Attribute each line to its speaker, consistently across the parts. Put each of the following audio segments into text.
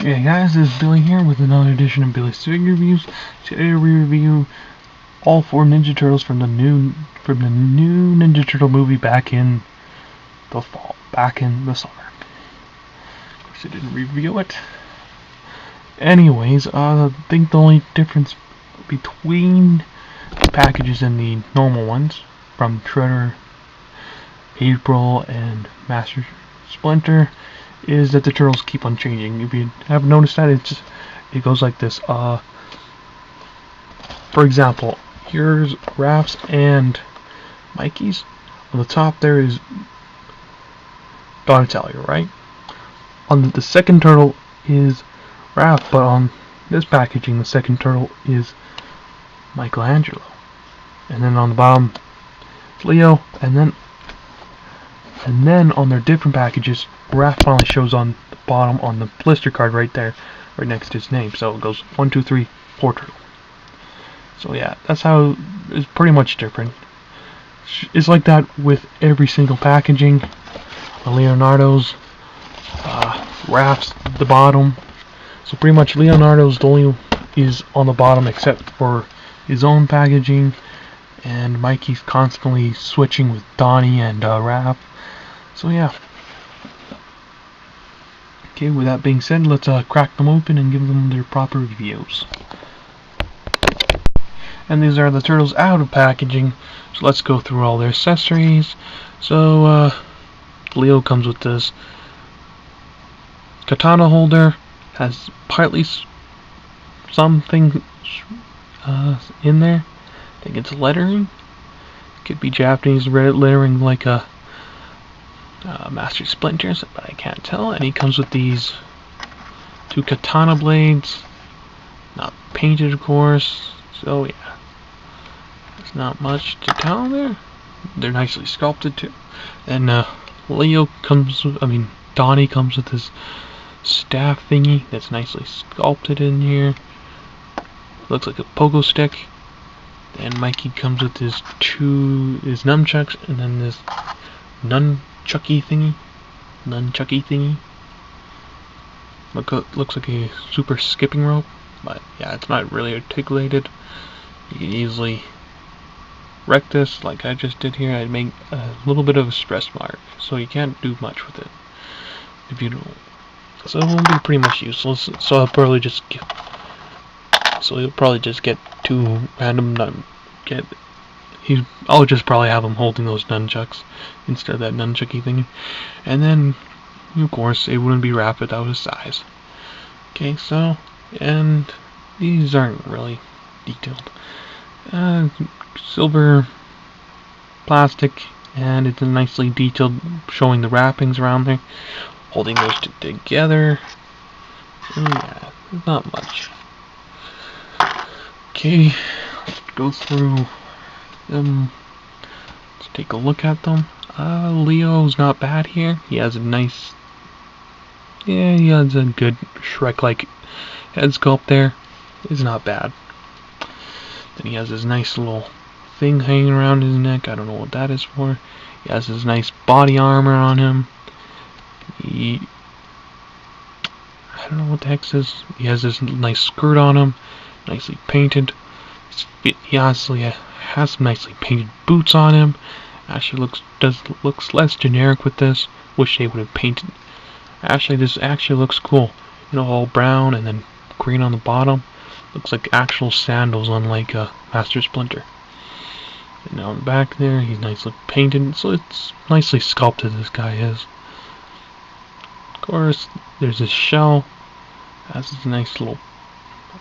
Speaker 1: Hey guys, this is Billy here with another edition of Billy's Figure Reviews. Today we review all 4 Ninja Turtles from the new Ninja Turtle movie back in the fall, back in the summer. Of course, I didn't review it. Anyways, I think the only difference between the packages and the normal ones from Shredder, April, and Master Splinter is that the turtles keep on changing. If you have noticed that, it goes like this. For example, here's Raph's and Mikey's. On the top there is Donnie, right? On the second turtle is Raph, but on this packaging, the second turtle is Michelangelo. And then on the bottom, it's Leo, and then on their different packages, Raph finally shows on the bottom on the blister card right there, right next to his name. So it goes 1, 2, 3, 4 turtle. So yeah, that's how it's pretty much different. It's like that with every single packaging. Leonardo's, Raph's the bottom. So pretty much Leonardo's the only is on the bottom except for his own packaging, and Mikey's constantly switching with Donnie and Raph. So yeah. Okay, with that being said, let's crack them open and give them their proper reviews. And these are the turtles out of packaging, so let's go through all their accessories. So Leo comes with this katana holder, has partly something in there. I think it's lettering. Could be Japanese lettering like a Master Splinters, but I can't tell. And he comes with these 2 katana blades, not painted of course, so yeah, there's not much to tell there. They're nicely sculpted too. And Donnie comes with this staff thingy that's nicely sculpted in here. Looks like a pogo stick. And Mikey comes with his nunchucks, and then this nunchucky thingy. Looks like a super skipping rope, but yeah, it's not really articulated. You can easily wreck this like I just did here. I'd make a little bit of a stress mark, so you can't do much with it if you don't. So it will be pretty much useless. So I'll probably just you'll probably just get 2 random I'll just probably have him holding those nunchucks instead of that nunchucky thingy. And then, of course, it wouldn't be Raph without his size. Okay, so, and these aren't really detailed. Silver plastic, and it's nicely detailed, showing the wrappings around there. Holding those together. And yeah, not much. Okay, let's go through them. Let's take a look at them. Leo's not bad here. He has a nice, he has a good Shrek-like head sculpt there. It's not bad. Then he has this nice little thing hanging around his neck. I don't know what that is for. He has this nice body armor on him. I don't know what the heck this is. He has this nice skirt on him, nicely painted. He honestly has some nicely painted boots on him. Actually looks less generic with this. Wish they would have painted. Actually, this actually looks cool. You know, all brown and then green on the bottom. Looks like actual sandals, unlike Master Splinter. And now on the back there, he's nicely painted. So it's nicely sculpted. This guy is. Of course, there's this shell. Has this nice little.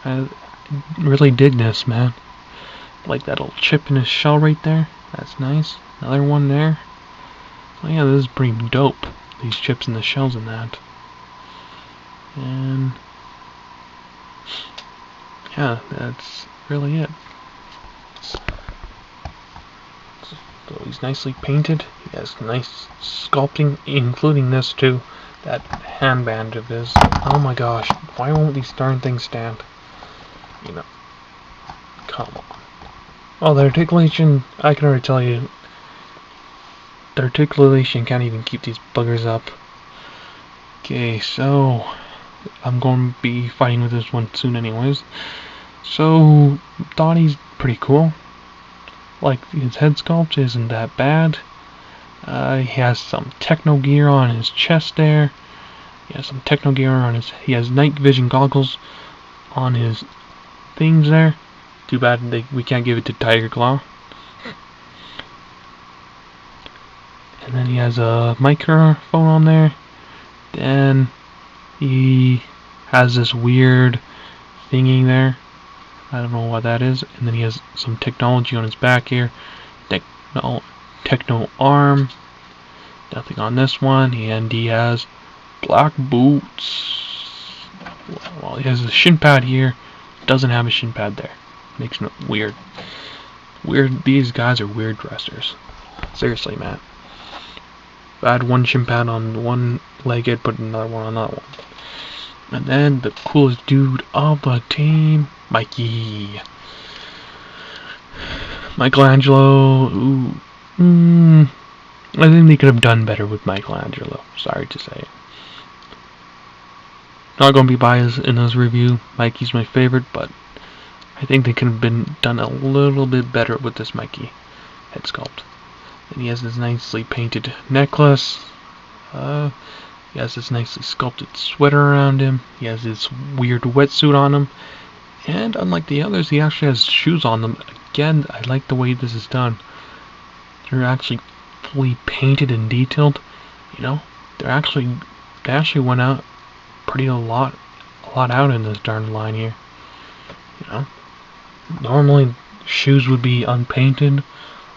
Speaker 1: I really dig this, man. Like that little chip in his shell right there. That's nice. Another one there. Oh yeah, this is pretty dope. These chips and the shells in that. And yeah, that's really it. So he's nicely painted. He has nice sculpting, including this too. That handband of his. Oh my gosh, why won't these darn things stand? You know, come on. Oh, the articulation, I can already tell you, the articulation can't even keep these buggers up. Okay, so I'm going to be fighting with this one soon anyways. So, Donnie's pretty cool. Like, his head sculpt isn't that bad. He has some techno gear on his chest there. He has some techno gear on his... He has night vision goggles on his things there. Too bad we can't give it to Tiger Claw. And then he has a microphone on there. Then he has this weird thingy there. I don't know what that is. And then he has some technology on his back here. Techno arm. Nothing on this one. And he has black boots. Well, he has a shin pad here. Doesn't have a shin pad there. Makes it weird. These guys are weird dressers. Seriously, man. If I had one shin pad on one leg, I'd put another one on that one. And then the coolest dude of the team, Mikey. Michelangelo. Ooh. I think they could have done better with Michelangelo. Sorry to say it. Not gonna be biased in this review. Mikey's my favorite, but I think they could have been done a little bit better with this Mikey head sculpt. And he has this nicely painted necklace. He has this nicely sculpted sweater around him. He has this weird wetsuit on him. And unlike the others, he actually has shoes on them. Again, I like the way this is done. They're actually fully painted and detailed. You know, they actually went out a lot out in this darn line here. You know, normally shoes would be unpainted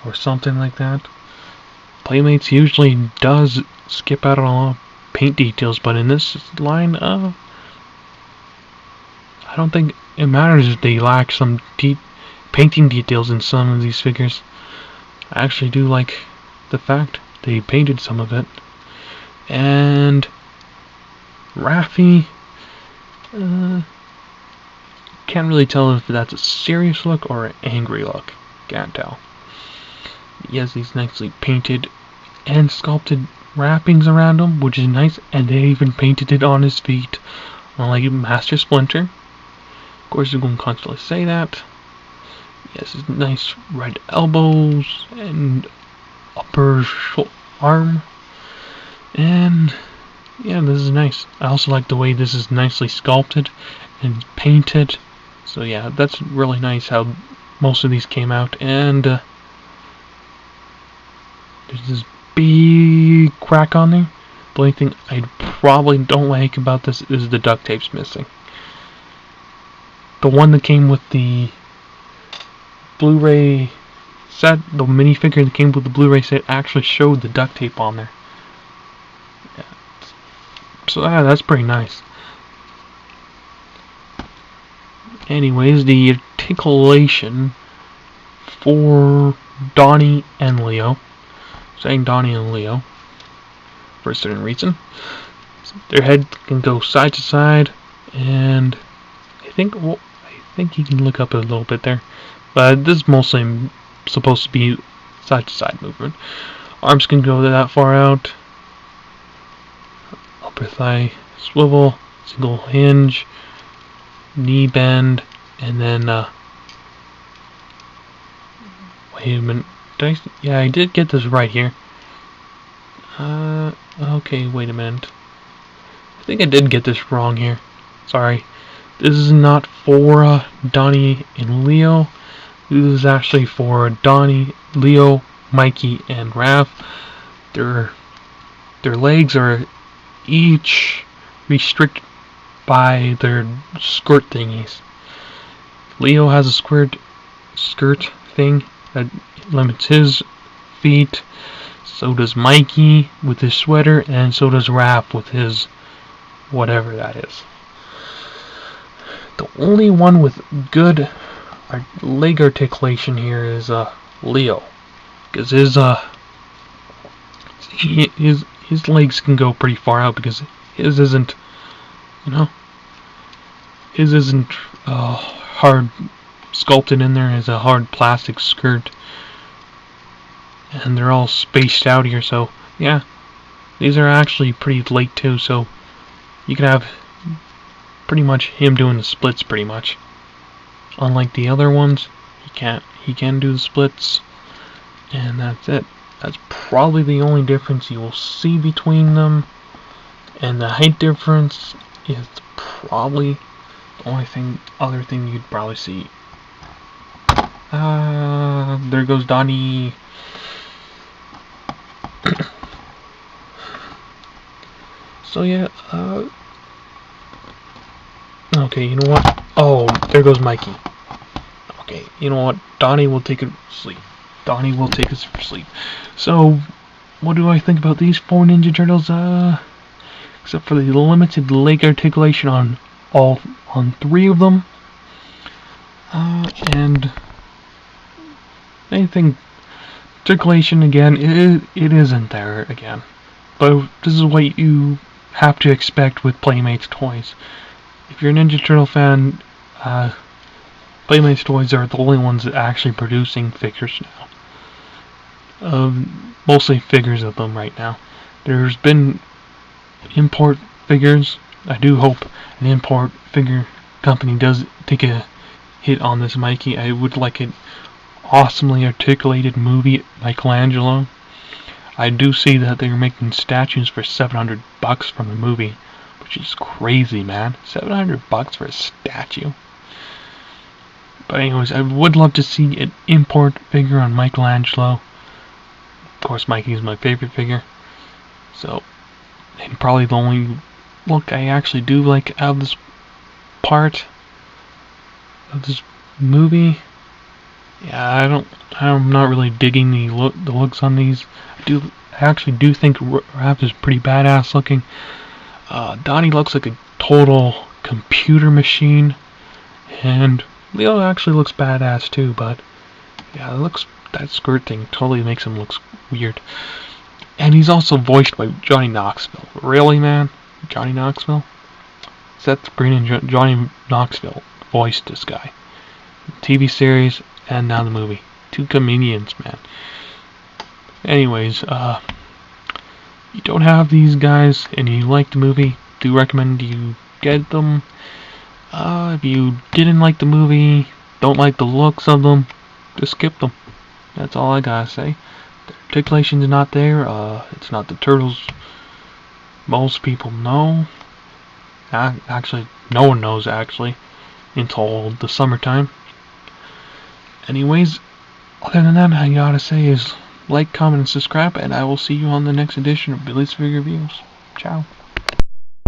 Speaker 1: or something like that. Playmates usually does skip out on a lot of paint details, but in this line, I don't think it matters if they lack some painting details in some of these figures. I actually do like the fact they painted some of it. And Raffi, can't really tell if that's a serious look or an angry look. Can't tell. He has these nicely painted and sculpted wrappings around him, which is nice, and they even painted it on his feet, unlike Master Splinter. Of course, you're going to constantly say that. He has his nice red elbows and upper arm, and yeah, this is nice. I also like the way this is nicely sculpted and painted. So yeah, that's really nice how most of these came out. And there's this big crack on there. The only thing I probably don't like about this is the duct tape's missing. The one that came with the Blu-ray set, the minifigure that came with the Blu-ray set, actually showed the duct tape on there. Yeah. So that's pretty nice. Anyways, the articulation for Donnie and Leo, saying Donnie and Leo for a certain reason, their head can go side to side, and I think you can look up a little bit there, but this is mostly supposed to be side to side movement. Arms can go that far out, upper thigh swivel, single hinge, knee bend, and then wait a minute, yeah, I did get this right here. Okay, wait a minute, I think I did get this wrong here. Sorry, this is not for Donnie and Leo. This is actually for Donnie, Leo, Mikey, and Raph. Their legs are each restricted by their skirt thingies. Leo has a skirt thing that limits his feet. So does Mikey with his sweater, and so does Raph with his whatever that is. The only one with good leg articulation here is Leo, because his legs can go pretty far out, because his isn't, you know, his isn't hard sculpted in there. It's a hard plastic skirt, and they're all spaced out here. So yeah, these are actually pretty late too. So you can have pretty much him doing the splits pretty much. Unlike the other ones, he can do the splits, and that's it. That's probably the only difference you will see between them, and the height difference is probably the only other thing you'd probably see. There goes Donnie. So yeah, okay, you know what? Oh, there goes Mikey. Okay, you know what? Donnie will take a sleep. Donnie will take us for sleep. So, what do I think about these 4 Ninja Turtles? Except for the limited leg articulation on 3 of them. And anything articulation again, it isn't there again. But this is what you have to expect with Playmates toys. If you're a Ninja Turtle fan, Playmates toys are the only ones that are actually producing figures now. Mostly figures of them right now. There's been import figures. I do hope an import figure company does take a hit on this Mikey. I would like an awesomely articulated movie Michelangelo. I do see that they're making statues for $700 from the movie, which is crazy, man. $700 for a statue. But anyways, I would love to see an import figure on Michelangelo. Of course, Mikey is my favorite figure. So, and probably the only look I actually do like out of this part of this movie. Yeah, I'm not really digging the looks on these. I actually do think Raph is pretty badass looking. Donnie looks like a total computer machine, and Leo actually looks badass too. But yeah, that skirt thing totally makes him look weird. And he's also voiced by Johnny Knoxville. Really, man? Johnny Knoxville? Seth Green and Johnny Knoxville voiced this guy. TV series and now the movie. 2 comedians, man. Anyways, you don't have these guys and you like the movie, do recommend you get them. If you didn't like the movie, don't like the looks of them, just skip them. That's all I gotta say. The articulation's not there. It's not the Turtles most people know. Actually, no one knows actually until the summertime. Anyways, other than that, all I gotta say is like, comment, and subscribe, and I will see you on the next edition of Billy's Figure Reviews. Ciao.